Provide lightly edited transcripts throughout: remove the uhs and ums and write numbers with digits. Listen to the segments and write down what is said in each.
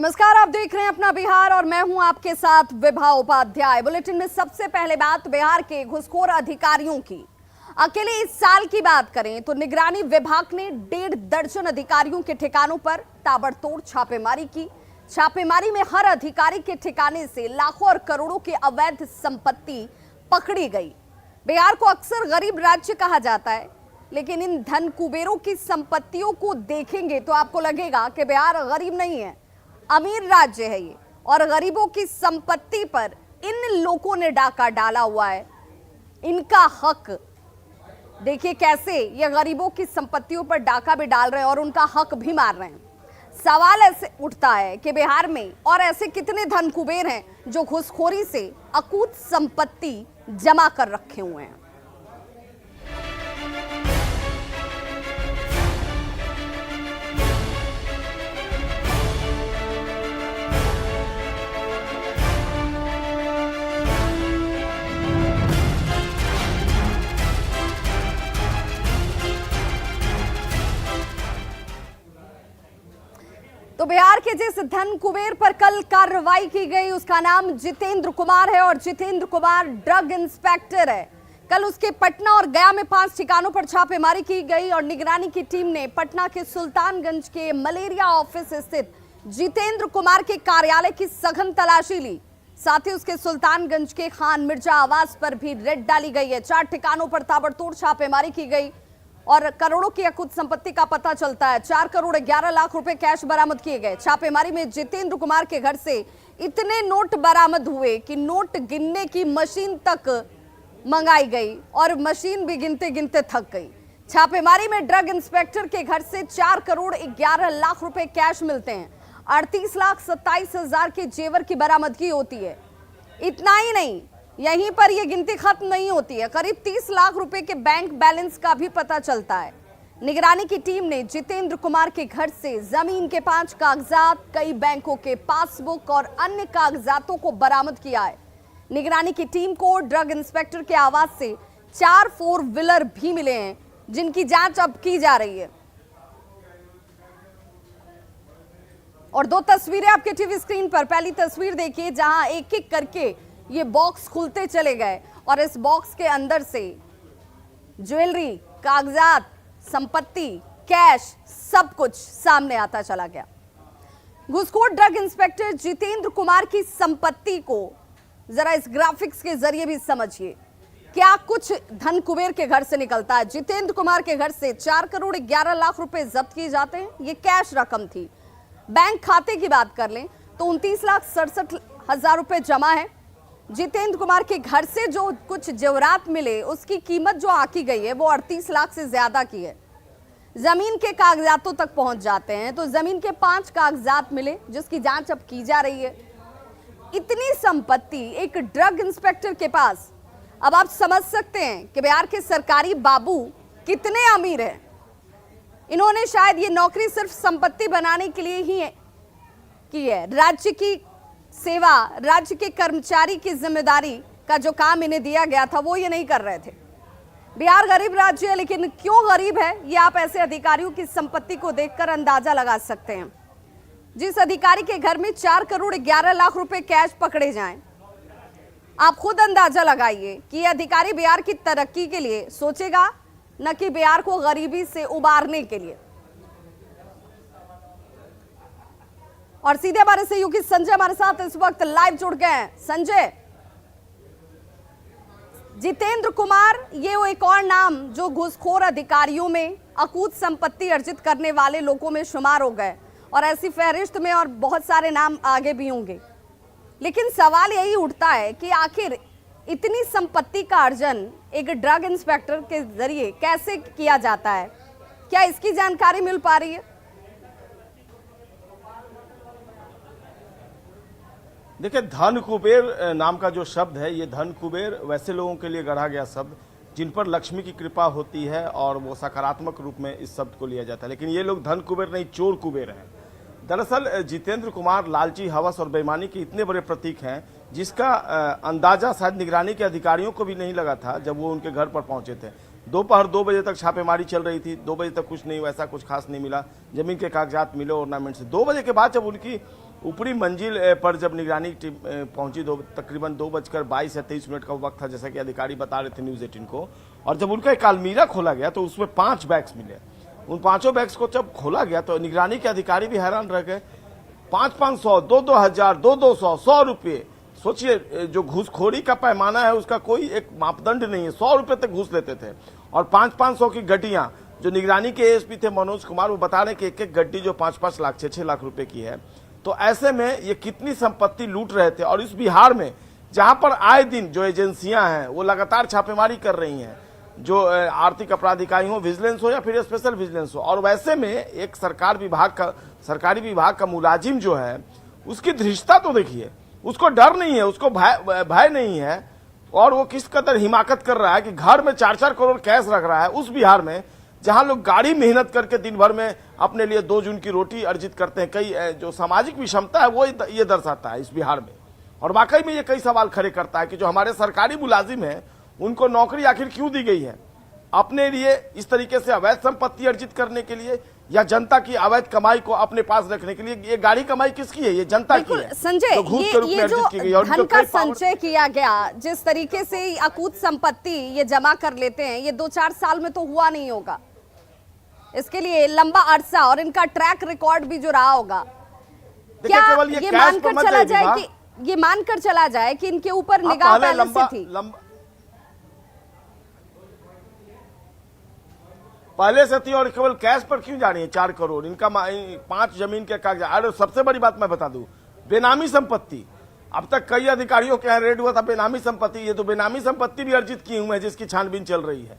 नमस्कार, आप देख रहे हैं अपना बिहार और मैं हूं आपके साथ विभा उपाध्याय। बुलेटिन में सबसे पहले बात बिहार के घुसखोर अधिकारियों की। अकेले इस साल की बात करें तो निगरानी विभाग ने 1.5 दर्जन अधिकारियों के ठिकानों पर ताबड़तोड़ छापेमारी की। छापेमारी में हर अधिकारी के ठिकाने से लाखों और करोड़ों की अवैध संपत्ति पकड़ी गई। बिहार को अक्सर गरीब राज्य कहा जाता है, लेकिन इन धन कुबेरों की संपत्तियों को देखेंगे तो आपको लगेगा कि बिहार गरीब नहीं है, अमीर राज्य है ये। और गरीबों की संपत्ति पर इन लोगों ने डाका डाला हुआ है। इनका हक देखिए कैसे ये गरीबों की संपत्तियों पर डाका भी डाल रहे हैं और उनका हक भी मार रहे हैं। सवाल ऐसे उठता है कि बिहार में और ऐसे कितने धन कुबेर हैं जो घूसखोरी से अकूत संपत्ति जमा कर रखे हुए हैं। तो बिहार के जिस धन कुबेर पर कल कार्रवाई की गई उसका नाम जितेंद्र कुमार है और जितेंद्र कुमार ड्रग इंस्पेक्टर है। कल उसके पटना और गया में 5 ठिकानों पर छापेमारी की गई और निगरानी की टीम ने पटना के सुल्तानगंज के मलेरिया ऑफिस स्थित जितेंद्र कुमार के कार्यालय की सघन तलाशी ली। साथ ही उसके सुल्तानगंज के खान मिर्जा आवास पर भी रेड डाली गई है। 4 ठिकानों पर ताबड़तोड़ छापेमारी की गई और करोड़ों की अकुत संपत्ति का पता चलता है। 4 करोड़ 11 लाख रुपए कैश बरामद किए गए। छापेमारी में जितेंद्र कुमार के घर से इतने नोट बरामद हुए कि नोट गिनने की मशीन तक मंगाई गई और मशीन भी गिनते गिनते थक गई। छापेमारी में ड्रग इंस्पेक्टर के घर से 4 करोड़ 11 लाख रुपए कैश मिलते हैं। 38,27,000 के जेवर की बरामदगी होती है। इतना ही नहीं, यहीं पर यह गिनती खत्म नहीं होती है, करीब 30 लाख रुपए के बैंक बैलेंस का भी पता चलता है। निगरानी की टीम ने जितेंद्र कुमार के घर से जमीन के 5 कागजात, कई बैंकों के पासबुक और अन्य कागजातों को बरामद किया है। निगरानी की टीम को ड्रग इंस्पेक्टर के आवास से 4 4 व्हीलर भी मिले हैं, जिनकी जांच अब की जा रही है। और 2 तस्वीरें आपके टीवी स्क्रीन पर। पहली तस्वीर देखिए जहां एक एक करके ये बॉक्स खुलते चले गए और इस बॉक्स के अंदर से ज्वेलरी, कागजात, संपत्ति, कैश सब कुछ सामने आता चला गया। घूसखोर ड्रग इंस्पेक्टर जितेंद्र कुमार की संपत्ति को जरा इस ग्राफिक्स के जरिए भी समझिए। क्या कुछ धन कुबेर के घर से निकलता है। जितेंद्र कुमार के घर से 4 करोड़ 11 लाख रुपए जब्त किए जाते हैं। ये कैश रकम थी। बैंक खाते की बात कर लें तो 29,67,000 रुपए जमा है। जितेंद्र कुमार के घर से जो कुछ जेवरात मिले उसकी कीमत जो आंकी गई है वो 38 लाख से ज्यादा की है। जमीन के कागजातों तक पहुंच जाते हैं तो जमीन के 5 कागजात मिले जिसकी जांच अब की जा रही है। इतनी संपत्ति एक ड्रग इंस्पेक्टर के पास। अब आप समझ सकते हैं कि बिहार के सरकारी बाबू कितने अमीर हैं। इन्होंने शायद ये नौकरी सिर्फ संपत्ति बनाने के लिए ही की है। राज्य की सेवा, राज्य के कर्मचारी की जिम्मेदारी का जो काम इन्हें दिया गया था वो ये नहीं कर रहे थे। बिहार गरीब राज्य है, लेकिन क्यों गरीब है ये आप ऐसे अधिकारियों की संपत्ति को देखकर अंदाजा लगा सकते हैं। जिस अधिकारी के घर में 4 करोड़ 11 लाख रुपए कैश पकड़े जाएं, आप खुद अंदाजा लगाइए कि यह अधिकारी बिहार की तरक्की के लिए सोचेगा, न कि बिहार को गरीबी से उबारने के लिए। और सीधे हमारे सहयोगी संजय हमारे साथ इस वक्त लाइव जुड़ गए हैं। संजय, जितेंद्र कुमार ये वो एक और नाम जो घूसखोर अधिकारियों में अकूत संपत्ति अर्जित करने वाले लोगों में शुमार हो गए और ऐसी फहरिस्त में और बहुत सारे नाम आगे भी होंगे। लेकिन सवाल यही उठता है कि आखिर इतनी संपत्ति का अर्जन एक ड्रग इंस्पेक्टर के जरिए कैसे किया जाता है, क्या इसकी जानकारी मिल पा रही है? देखिए, धन कुबेर नाम का जो शब्द है, ये धन कुबेर वैसे लोगों के लिए गढ़ा गया शब्द जिन पर लक्ष्मी की कृपा होती है और वो सकारात्मक रूप में इस शब्द को लिया जाता है। लेकिन ये लोग धन कुबेर नहीं, चोर कुबेर हैं। दरअसल जितेंद्र कुमार लालची, हवस और बेईमानी के इतने बड़े प्रतीक हैं जिसका अंदाजा शायद निगरानी के अधिकारियों को भी नहीं लगा था जब वो उनके घर पर पहुंचे थे। दोपहर 2 बजे तक छापेमारी चल रही थी। 2 बजे तक कुछ नहीं, वैसा कुछ खास नहीं मिला। जमीन के कागजात मिले, ऑर्नामेंट से। 2 बजे के बाद जब उनकी ऊपरी मंजिल पर जब निगरानी टीम पहुंची तकरीबन 2:22 या 23 का वक्त था, जैसा कि अधिकारी बता रहे थे न्यूज 18 को। और जब उनका एक अलमीरा खोला गया तो उसमें 5 बैग्स मिले। उन 5 बैग्स को जब खोला गया तो निगरानी के अधिकारी भी हैरान रह गए। 500, 2,000, 200, 100 रुपये। सोचिए, जो घूसखोरी का पैमाना है उसका कोई एक मापदंड नहीं है। 100 रुपये तक घूस लेते थे। और 500 की गड्डियां, जो निगरानी के एएसपी थे मनोज कुमार, वो बता रहे कि एक गड्डी जो 5-5 लाख 6-6 लाख रुपए की है। तो ऐसे में ये कितनी संपत्ति लूट रहे थे। और इस बिहार में जहां पर आए दिन जो एजेंसियां हैं वो लगातार छापेमारी कर रही हैं, जो आर्थिक अपराध इकाई हो, विजिलेंस हो या फिर स्पेशल विजिलेंस हो। और वैसे में एक सरकारी विभाग का मुलाजिम जो है उसकी धृष्टता तो देखिए, उसको डर नहीं है, उसको भय नहीं है। और वो किस कदर हिमाकत कर रहा है कि घर में 4-4 करोड़ कैश रख रहा है उस बिहार में, जहां लोग गाड़ी मेहनत करके दिन भर में अपने लिए 2 जून की रोटी अर्जित करते हैं। कई जो सामाजिक विषमता है वो ये दर्शाता है इस बिहार में। और वाकई में ये कई सवाल खड़े करता है कि जो हमारे सरकारी मुलाजिम हैं उनको नौकरी आखिर क्यों दी गई है? अपने लिए इस तरीके से अवैध संपत्ति अर्जित करने के लिए, या जनता की अवैध कमाई को अपने पास रखने के लिए? ये गाड़ी कमाई किसकी है? ये जनता की है। संजय, ये जो धन का संचय किया गया, जिस तरीके से अकूत संपत्ति ये जमा कर लेते हैं, ये 2-4 साल में तो हुआ नहीं होगा। इसके लिए लंबा अरसा और इनका ट्रैक रिकॉर्ड भी जो रहा होगा। क्या ये मानकर चला जाए कि इनके ऊपर निगाह पहले से थी? पहले से थी। और केवल कैश पर क्यों जा रही है 4 करोड़? इनका 5 जमीन के कागजात। अरे सबसे बड़ी बात मैं बता दूं, बेनामी संपत्ति। अब तक कई अधिकारियों के यहाँ रेड हुआ था बेनामी संपत्ति। ये तो बेनामी संपत्ति भी अर्जित की हुई है जिसकी छानबीन चल रही है।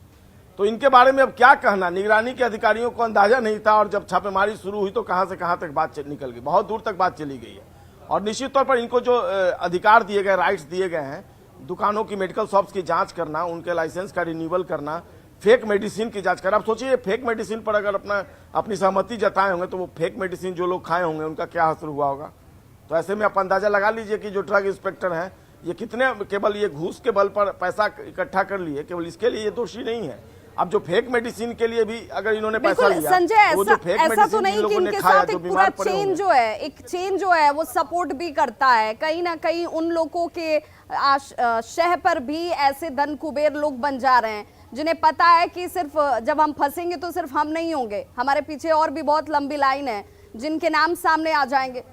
तो इनके बारे में अब क्या कहना? निगरानी के अधिकारियों को अंदाजा नहीं था, और जब छापेमारी शुरू हुई तो कहां से कहां तक बात निकल गई, बहुत दूर तक बात चली गई है। और निश्चित तौर पर इनको जो अधिकार दिए गए, राइट्स दिए गए हैं, दुकानों की, मेडिकल शॉप्स की जांच करना, उनके लाइसेंस का रिन्यूअल करना, फेक मेडिसिन की जांच करना। आप सोचिए, फेक मेडिसिन पर अगर अपनी सहमति जताए होंगे तो वो फेक मेडिसिन जो लोग खाए होंगे उनका क्या असर हुआ होगा। तो ऐसे में आप अंदाजा लगा लीजिए कि जो ड्रग इंस्पेक्टर हैं ये कितने, केवल ये घूस के बल पर पैसा इकट्ठा कर लिए, केवल इसके लिए ये दोषी नहीं है। अब जो फेक मेडिसिन के लिए भी अगर इन्होंने पैसा लिया, संजय, ऐसा तो नहीं कि इनके साथ एक पूरा चेन जो है वो सपोर्ट भी करता है। कहीं ना कहीं उन लोगों के शह पर भी ऐसे धन कुबेर लोग बन जा रहे हैं जिन्हें पता है कि सिर्फ जब हम फंसेंगे तो सिर्फ हम नहीं होंगे, हमारे पीछे और भी बहुत लंबी लाइन है जिनके नाम सामने आ जाएंगे।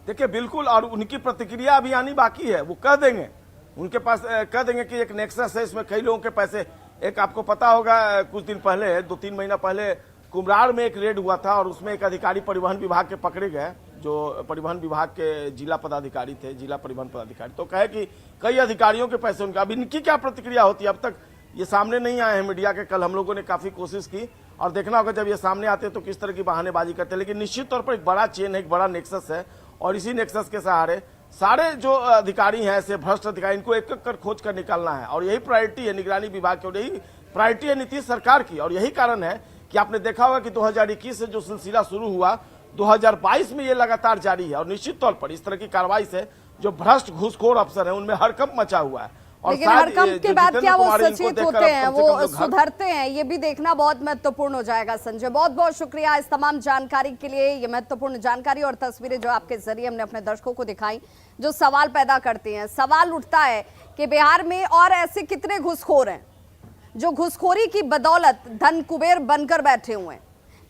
देखिए, बिल्कुल। और उनकी प्रतिक्रिया अभी आनी बाकी है। वो कह देंगे, उनके पास कह देंगे कि एक नेक्सस है, इसमें कई लोगों के पैसे। एक आपको पता होगा, कुछ दिन पहले, 2-3 महीना पहले कुम्हरार में एक रेड हुआ था और उसमें एक अधिकारी परिवहन विभाग के पकड़े गए, जो परिवहन विभाग के जिला पदाधिकारी थे, जिला परिवहन पदाधिकारी। तो कहे कि कई अधिकारियों के पैसे उनका। अब इनकी क्या प्रतिक्रिया होती है? अब तक ये सामने नहीं आए हैं मीडिया के। कल हम लोगों ने काफी कोशिश की, और देखना होगा जब ये सामने आते हैं तो किस तरह की बहानेबाजी करते हैं। लेकिन निश्चित तौर पर एक बड़ा चेन है, एक बड़ा नेक्सस है, और इसी नेक्सस के सहारे सारे जो अधिकारी हैं, ऐसे भ्रष्ट अधिकारी, इनको एक एक कर खोज कर निकालना है। और यही प्रायोरिटी है निगरानी विभाग की, और यही प्रायोरिटी है नीतीश सरकार की। और यही कारण है कि आपने देखा होगा कि 2021 से जो सिलसिला शुरू हुआ, 2022 में ये लगातार जारी है। और निश्चित तौर पर इस तरह की कार्रवाई से जो भ्रष्ट घूसखोर अफसर हैं उनमें हड़कंप मचा हुआ है। लेकिन हड़कंप के बाद क्या वो सचेत होते हैं, वो सुधरते हैं, ये भी देखना बहुत महत्वपूर्ण हो जाएगा। संजय, बहुत बहुत शुक्रिया इस तमाम जानकारी के लिए। ये महत्वपूर्ण जानकारी और तस्वीरें जो आपके जरिए हमने अपने दर्शकों को दिखाई, जो सवाल पैदा करती हैं। सवाल उठता है कि बिहार में और ऐसे कितने घूसखोर हैं जो घूसखोरी की बदौलत धन कुबेर बनकर बैठे हुए हैं।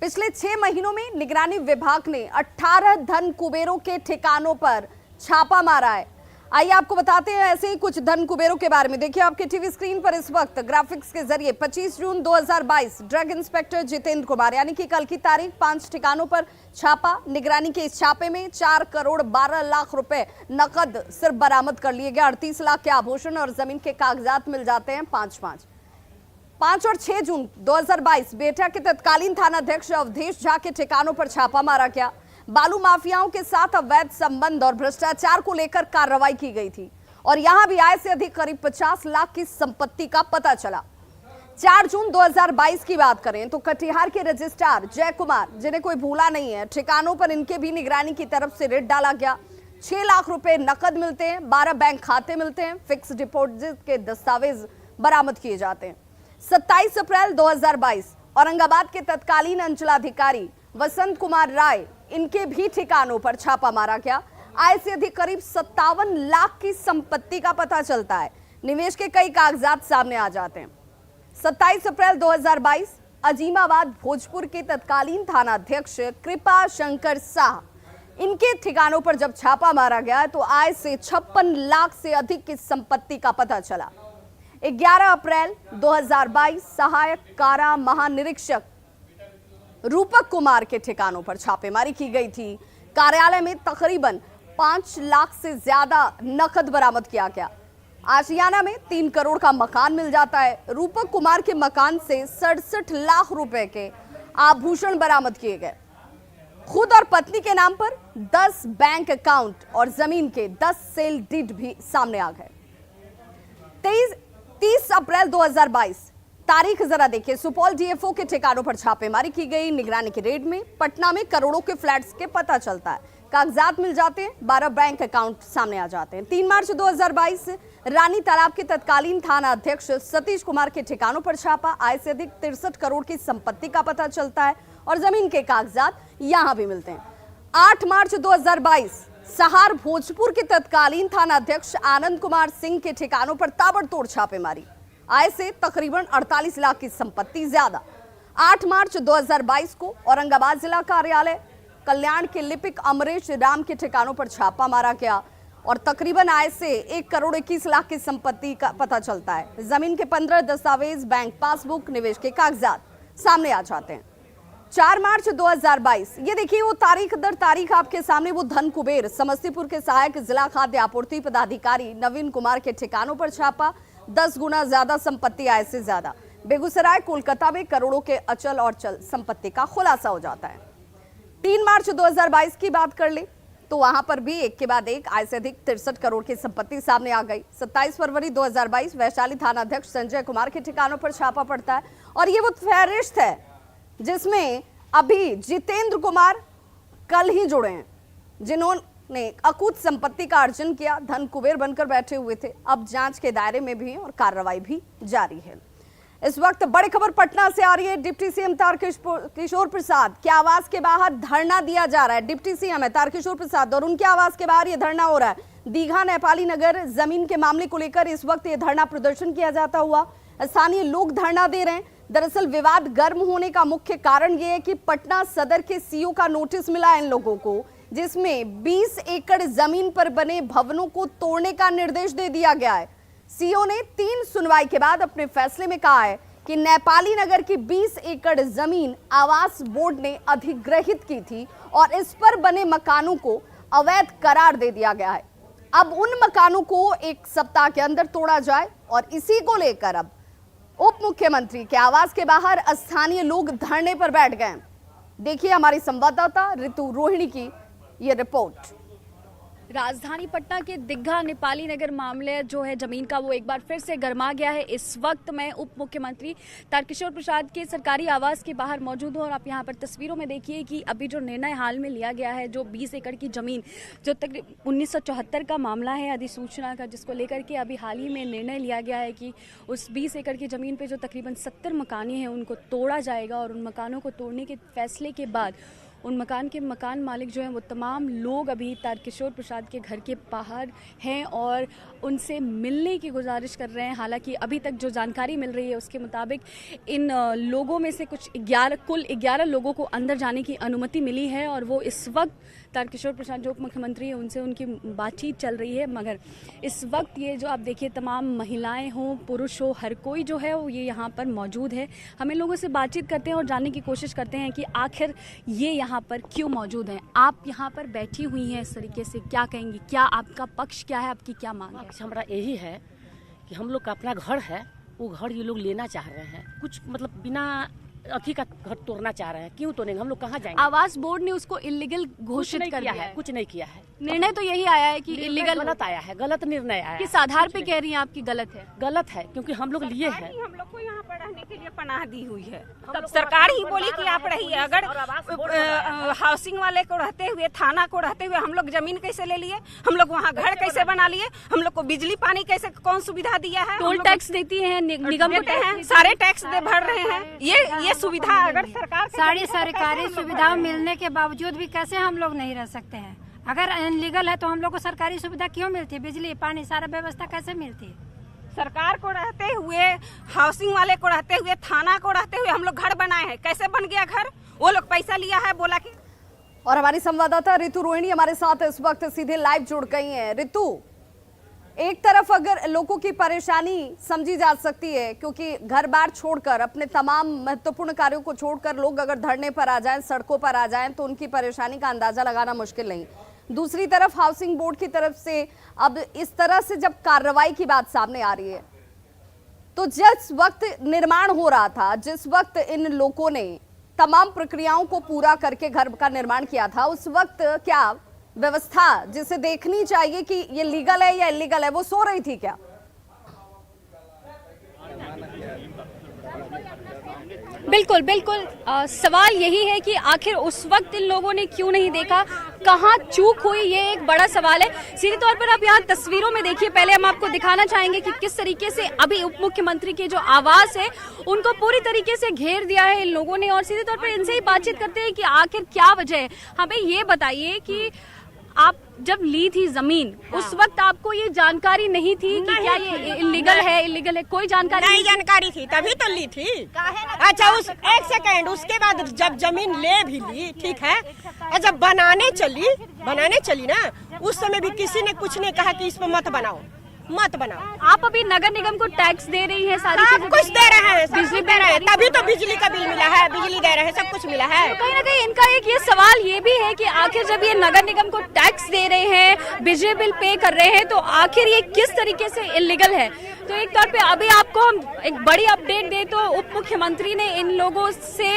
पिछले 6 महीनों में निगरानी विभाग ने 18 धन कुबेरों के ठिकानों पर छापा मारा है। आइए आपको बताते हैं ऐसे ही कुछ धन कुबेरों के बारे में। देखिए आपके टीवी स्क्रीन पर इस वक्त ग्राफिक्स के जरिए 25 जून 2022 ड्रग इंस्पेक्टर जितेंद्र कुमार, यानी कि कल की तारीख, 5 ठिकानों पर छापा। निगरानी के इस छापे में 4 करोड़ 12 लाख रुपए नकद सिर्फ बरामद कर लिए गए। 38 लाख के आभूषण और जमीन के कागजात मिल जाते हैं 5 और 6 जून 2022 बेटा के तत्कालीन थानाध्यक्ष अवधेश झा के ठिकानों पर छापा मारा गया। बालू माफियाओं के साथ अवैध संबंध और भ्रष्टाचार को लेकर कार्रवाई की गई थी, और यहां भी आय से अधिक करीब 50 लाख की संपत्ति का पता चला। 4 जून 2022 की बात करें तो कटिहार के रजिस्ट्रार जय कुमार, जिन्हें कोई भूला नहीं है, ठिकानों पर इनके भी निगरानी की तरफ से रेड डाला गया। 6 लाख रुपए नकद मिलते हैं, 12 बैंक खाते मिलते हैं, फिक्स डिपॉजिट के दस्तावेज बरामद किए जाते हैं। 27 अप्रैल 2022 औरंगाबाद के तत्कालीन अंचलाधिकारी वसंत कुमार राय, इनके भी ठिकानों पर छापा मारा गया। आय से अधिक करीब 57 लाख की संपत्ति का पता चलता है। निवेश के कई कागजात सामने आ जाते हैं। 27 अप्रैल 2022 अजीमाबाद भोजपुर के तत्कालीन थाना अध्यक्ष कृपा शंकर शाह, इनके ठिकानों पर जब छापा मारा गया तो आय से 56 लाख से अधिक की संपत्ति का पता चला। 11 अप्रैल 2022 सहायक कारा महानिरीक्षक रूपक कुमार के ठिकानों पर छापेमारी की गई थी। कार्यालय में तकरीबन 5 लाख से ज्यादा नकद बरामद किया गया। आशियाना में 3 करोड़ का मकान मिल जाता है। रूपक कुमार के मकान से 67 लाख रुपए के आभूषण बरामद किए गए। खुद और पत्नी के नाम पर 10 बैंक अकाउंट और जमीन के 10 सेल डीड भी सामने आ गए। 30 अप्रैल 2022 तारीख जरा देखिए। सुपौल डीएफओ के ठिकानों पर छापेमारी की गई। निगरानी की रेड में पटना में करोड़ों के फ्लैट्स के पता चलता है। कागजात मिल जाते हैं, 12 बैंक अकाउंट सामने आ जाते हैं। 3 मार्च 2022 रानी तालाब के तत्कालीन थाना अध्यक्ष सतीश कुमार के ठिकानों पर छापा। आय से अधिक 63 करोड़ की संपत्ति का पता चलता है और जमीन के कागजात यहां भी मिलते हैं। 8 मार्च 2022 सहार भोजपुर के तत्कालीन थाना अध्यक्ष आनंद कुमार सिंह के ठिकानों पर ताबड़तोड़ छापेमारी। आय से तकरीबन 48 लाख की संपत्ति ज्यादा। 8 मार्च 2022 को औरंगाबाद जिला कार्यालय कल्याण के लिपिक अमरेश राम के ठिकानों पर छापा मारा गया और तकरीबन आय से 1 करोड़ 21 लाख की संपत्ति का पता चलता है। जमीन के 15 दस्तावेज, बैंक पासबुक, निवेश के कागजात सामने आ जाते हैं। 4 मार्च 2022 ये देखिए वो तारीख दर तारीख आपके सामने। वो धन कुबेर समस्तीपुर के सहायक जिला खाद्य आपूर्ति पदाधिकारी नवीन कुमार के ठिकानों पर छापा। 10 गुना ज्यादा संपत्ति आय से ज्यादा। बेगूसराय, कोलकाता में करोड़ों के अचल और चल संपत्ति का खुलासा हो जाता है। 3 मार्च 2022 की बात कर ले तो वहां पर भी एक के बाद एक आय से अधिक 63 करोड़ की संपत्ति सामने आ गई। 27 फरवरी 2022 वैशाली थाना अध्यक्ष संजय कुमार के ठिकानों पर छापा पड़ता है और ये वो फहरिस्त है जिसमें अभी जितेंद्र कुमार कल ही जुड़े हैं, जिन्होंने अकूत संपत्ति का अर्जन किया, धन कुबेर बनकर बैठे हुए थे। अब जांच के दायरे में भी हैं और कार्रवाई भी जारी है। इस वक्त बड़ी खबर पटना से आ रही है। डिप्टी सीएम तारकिशोर प्रसाद के आवास के बाहर धरना दिया जा रहा है। डिप्टी सीएम है तारकिशोर प्रसाद और उनके आवास के बाहर यह धरना हो रहा है। दीघा नेपाली नगर जमीन के मामले को लेकर इस वक्त यह धरना प्रदर्शन किया जाता हुआ स्थानीय लोग धरना दे रहे हैं। दरअसल विवाद गर्म होने का मुख्य कारण यह है कि पटना सदर के सीओ का नोटिस मिला इन लोगों को, जिसमें 20 एकड़ जमीन पर बने भवनों को तोड़ने का निर्देश दे दिया गया है। सीओ ने 3 सुनवाई के बाद अपने फैसले में कहा है कि नेपाली नगर की 20 एकड़ जमीन आवास बोर्ड ने अधिग्रहित की थी और इस पर बने मकानों को अवैध करार दे दिया गया है। अब उन मकानों को 1 सप्ताह के अंदर तोड़ा जाए और इसी को लेकर अब उप मुख्यमंत्री के आवास के बाहर स्थानीय लोग धरने पर बैठ गए। देखिए हमारी संवाददाता ऋतु रोहिणी की ये रिपोर्ट। राजधानी पटना के दीघा नेपाली नगर मामले जो है जमीन का वो एक बार फिर से गर्मा गया है। इस वक्त मैं उप मुख्यमंत्री तारकिशोर प्रसाद के सरकारी आवास के बाहर मौजूद हूँ और आप यहाँ पर तस्वीरों में देखिए कि अभी जो निर्णय हाल में लिया गया है, जो 20 एकड़ की जमीन जो तकरीबन 1974 का मामला है अधिसूचना का, जिसको लेकर के अभी हाल ही में निर्णय लिया गया है कि उस 20 एकड़ की जमीन पर जो तकरीबन 70 मकानें हैं उनको तोड़ा जाएगा और उन मकानों को तोड़ने के फैसले के बाद उन मकान के मकान मालिक जो हैं वो तमाम लोग अभी तारकिशोर प्रसाद के घर के बाहर हैं और उनसे मिलने की गुजारिश कर रहे हैं। हालांकि अभी तक जो जानकारी मिल रही है उसके मुताबिक इन लोगों में से कुल 11 लोगों को अंदर जाने की अनुमति मिली है और वो इस वक्त तारकिशोर प्रसाद जो उप मुख्यमंत्री हैं उनसे उनकी बातचीत चल रही है। मगर इस वक्त ये जो आप देखिए तमाम महिलाएं हों पुरुष हो, हर कोई जो है वो ये यहाँ पर मौजूद है। हम इन लोगों से बातचीत करते हैं और जानने की कोशिश करते हैं कि आखिर ये यहाँ पर क्यों मौजूद हैं। आप यहाँ पर बैठी हुई हैं इस तरीके से, क्या कहेंगी, क्या आपका पक्ष क्या है, आपकी क्या मांग है? हमारा यही है कि हम लोग का अपना घर है, वो घर ये लोग लेना चाह रहे हैं, कुछ मतलब बिना अथी का घर तोड़ना चाह रहे हैं। क्यों तोड़ेंगे, हम लोग कहाँ जाएंगे? आवास बोर्ड ने उसको इलीगल घोषित कर दिया है। कुछ नहीं किया है, निर्णय तो यही आया है कि इलीगल गलत आया है, गलत निर्णय आया है। किस आधार पे कह रही हैं आपकी गलत है? गलत है क्योंकि हम लोग लिए हैं। हम लोग को यहाँ पर रहने के लिए पनाह दी हुई है, तब सरकार ही बोली कि आप रहिए। अगर हाउसिंग वाले को रहते हुए, थाना को रहते हुए हम लोग जमीन कैसे ले लिए, हम लोग वहाँ घर कैसे बना लिए, हम लोग को बिजली पानी कैसे, कौन सुविधा दिया है? टोल टैक्स देती है निगम को, हैं, सारे टैक्स भर रहे हैं। ये सुविधा अगर सरकार सारी सरकारी सुविधाओं मिलने के बावजूद भी कैसे हम लोग नहीं रह सकते हैं? अगर अनलीगल है तो हम लोग को सरकारी सुविधा क्यों मिलती है? बिजली पानी सारा व्यवस्था कैसे मिलती है? सरकार को रहते हुए, हाउसिंग वाले को रहते हुए, थाना को रहते हुए हम लोग घर बनाए हैं। कैसे बन गया घर? वो लोग पैसा लिया है, बोला कि। और हमारी संवाददाता रितु रोहिणी हमारे साथ इस वक्त सीधे लाइव जुड़ गई हैं। रितु, एक तरफ अगर लोगों की परेशानी समझी जा सकती है क्योंकि घर बार छोड़कर, अपने तमाम महत्वपूर्ण कार्यों को छोड़कर लोग अगर धरने पर आ जाएं, सड़कों पर आ जाएं, तो उनकी परेशानी का अंदाजा लगाना मुश्किल नहीं। दूसरी तरफ हाउसिंग बोर्ड की तरफ से अब इस तरह से जब कार्रवाई की बात सामने आ रही है, तो जिस वक्त निर्माण हो रहा था, जिस वक्त इन लोगों ने तमाम प्रक्रियाओं को पूरा करके घर का निर्माण किया था, उस वक्त क्या व्यवस्था जिसे देखनी चाहिए कि ये लीगल है या इलीगल है, वो सो रही थी क्या? बिल्कुल बिल्कुल। सवाल यही है कि आखिर उस वक्त इन लोगों ने क्यों नहीं देखा, कहाँ चूक हुई, ये एक बड़ा सवाल है। सीधे तौर पर आप यहाँ तस्वीरों में देखिए। पहले हम आपको दिखाना चाहेंगे कि किस तरीके से अभी उप मुख्यमंत्री के जो आवास है उनको पूरी तरीके से घेर दिया है इन लोगों ने, और सीधे तौर पर इनसे ही बातचीत करते हैं कि आखिर क्या वजह है। हमें ये बताइए कि आप जब ली थी जमीन, उस वक्त आपको ये जानकारी नहीं थी कि क्या ये इलीगल है, कोई जानकारी नहीं? जानकारी थी तभी तो ली थी। अच्छा, उस एक सेकंड, उसके बाद जब जमीन ले भी ली, ठीक है, और जब बनाने चली ना, उस समय भी किसी ने कुछ नहीं कहा कि इस पर मत बनाओ। आप अभी नगर निगम को टैक्स दे रही है, सारी सब कुछ दे रहे हैं, बिजली दे रहे हैं, तभी तो बिजली का बिल मिला है, बिजली दे रहे हैं, सब कुछ मिला है। तो कहीं ना कहीं इनका एक ये सवाल ये भी है कि आखिर जब ये नगर निगम को टैक्स दे रहे हैं, बिजली बिल पे कर रहे हैं, तो आखिर ये किस तरीके से इलीगल है? तो एक तौर पे अभी आपको हम एक बड़ी अपडेट दे तो उप मुख्यमंत्री ने इन लोगों से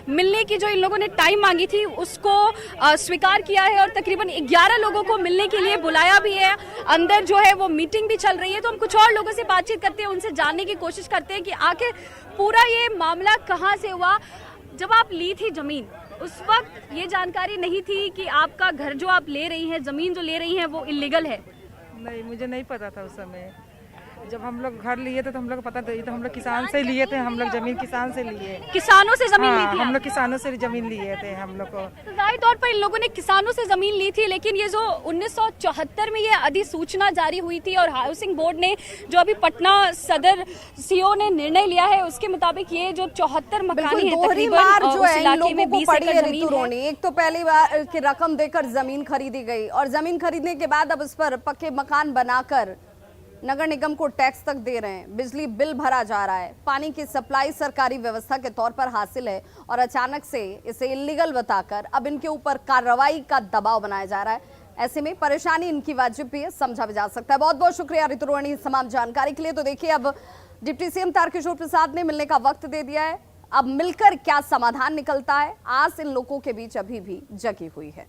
मिलने की जो इन लोगों ने टाइम मांगी थी उसको स्वीकार किया है, और तकरीबन 11 लोगों को मिलने के लिए बुलाया भी है। अंदर जो है वो मीटिंग भी चल रही है। तो हम कुछ और लोगों से बातचीत करते हैं, उनसे जानने की कोशिश करते हैं कि आखिर पूरा ये मामला कहाँ से हुआ। जब आप ली थी जमीन, उस वक्त ये जानकारी नहीं थी कि आपका घर जो आप ले रही हैं, जमीन जो ले रही हैं, वो इलीगल है? नहीं, मुझे नहीं पता था उस समय। जब हम लोग घर लिए थे तो हम लोग को पता था, तो हम लोग किसान से लिए थे, हम लोग जमीन किसान से लिए। किसानों से जमीन ली थी? हम लोग किसानों से जमीन लिए थे हम लोग को। तो जाहिर तौर पर इन लोगों ने किसानों से जमीन ली थी, लेकिन ये जो 1974 में ये अधिसूचना जारी हुई थी और हाउसिंग बोर्ड ने जो अभी पटना सदर सीओ ने निर्णय लिया है, उसके मुताबिक ये जो 74 मकानी है तकरीबन जो है इन लोगों को पड़ी है जमीन है। एक तो पहली बार की रकम देकर जमीन खरीदी गई, और जमीन खरीदने के बाद अब उस पर पक्के मकान बनाकर नगर निगम को टैक्स तक दे रहे हैं, बिजली बिल भरा जा रहा है, पानी की सप्लाई सरकारी व्यवस्था के तौर पर हासिल है, और अचानक से इसे इलीगल बताकर अब इनके ऊपर कार्रवाई का दबाव बनाया जा रहा है। ऐसे में परेशानी इनकी वाजिब भी है, समझा भी जा सकता है। बहुत बहुत शुक्रिया रितु रोहिणी तमाम जानकारी के लिए। तो देखिए, अब डिप्टी सीएम तारकिशोर प्रसाद ने मिलने का वक्त दे दिया है। अब मिलकर क्या समाधान निकलता है, आस इन लोगों के बीच अभी भी जगी हुई है।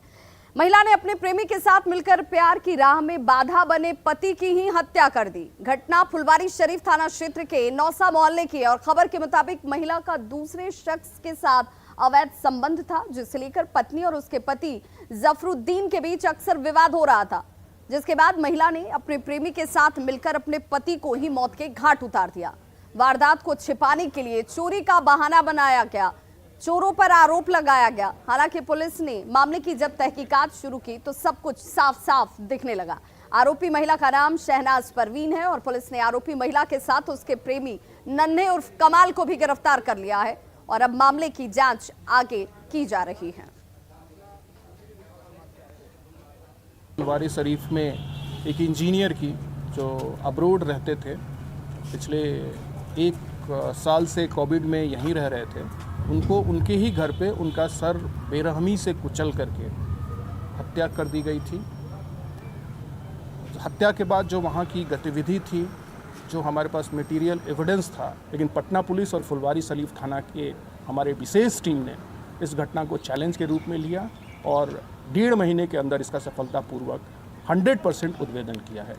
महिला ने अपने प्रेमी के साथ मिलकर प्यार की राह में बाधा बने पति की ही हत्या कर दी। घटना फुलवारी शरीफ थाना क्षेत्र के नौसा मोहल्ले की है, और खबर के मुताबिक महिला का दूसरे शख्स के साथ अवैध संबंध था, जिसे लेकर पत्नी और उसके पति जफरुद्दीन के बीच अक्सर विवाद हो रहा था, जिसके बाद महिला ने अपने प्रेमी के साथ मिलकर अपने पति को ही मौत के घाट उतार दिया। वारदात को छिपाने के लिए चोरी का बहाना बनाया गया, चोरों पर आरोप लगाया गया। हालांकि पुलिस ने मामले की जब तहकीकात शुरू की तो सब कुछ साफ साफ दिखने लगा। आरोपी महिला का नाम शहनाज परवीन है, और पुलिस ने आरोपी महिला के साथ उसके प्रेमी नन्हे उर्फ कमाल को भी गिरफ्तार कर लिया है, और अब मामले की जांच आगे की जा रही है। फुलवारी शरीफ में एक इंजीनियर की जो अब्रोड रहते थे, पिछले 1 साल से कोविड में यहीं रह रहे थे, उनको उनके ही घर पे उनका सर बेरहमी से कुचल करके हत्या कर दी गई थी। हत्या के बाद जो वहाँ की गतिविधि थी, जो हमारे पास मटेरियल एविडेंस था, लेकिन पटना पुलिस और फुलवारी शरीफ थाना के हमारे विशेष टीम ने इस घटना को चैलेंज के रूप में लिया और 1.5 महीने के अंदर इसका सफलतापूर्वक 100% उद्भेदन किया है।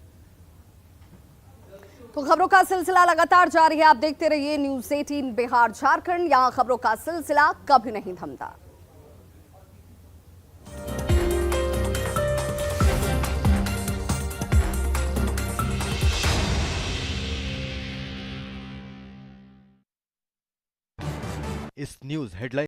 तो खबरों का सिलसिला लगातार जारी है। आप देखते रहिए न्यूज़ 18 बिहार झारखंड। यहां खबरों का सिलसिला कभी नहीं थमता। इस न्यूज़ हेडलाइन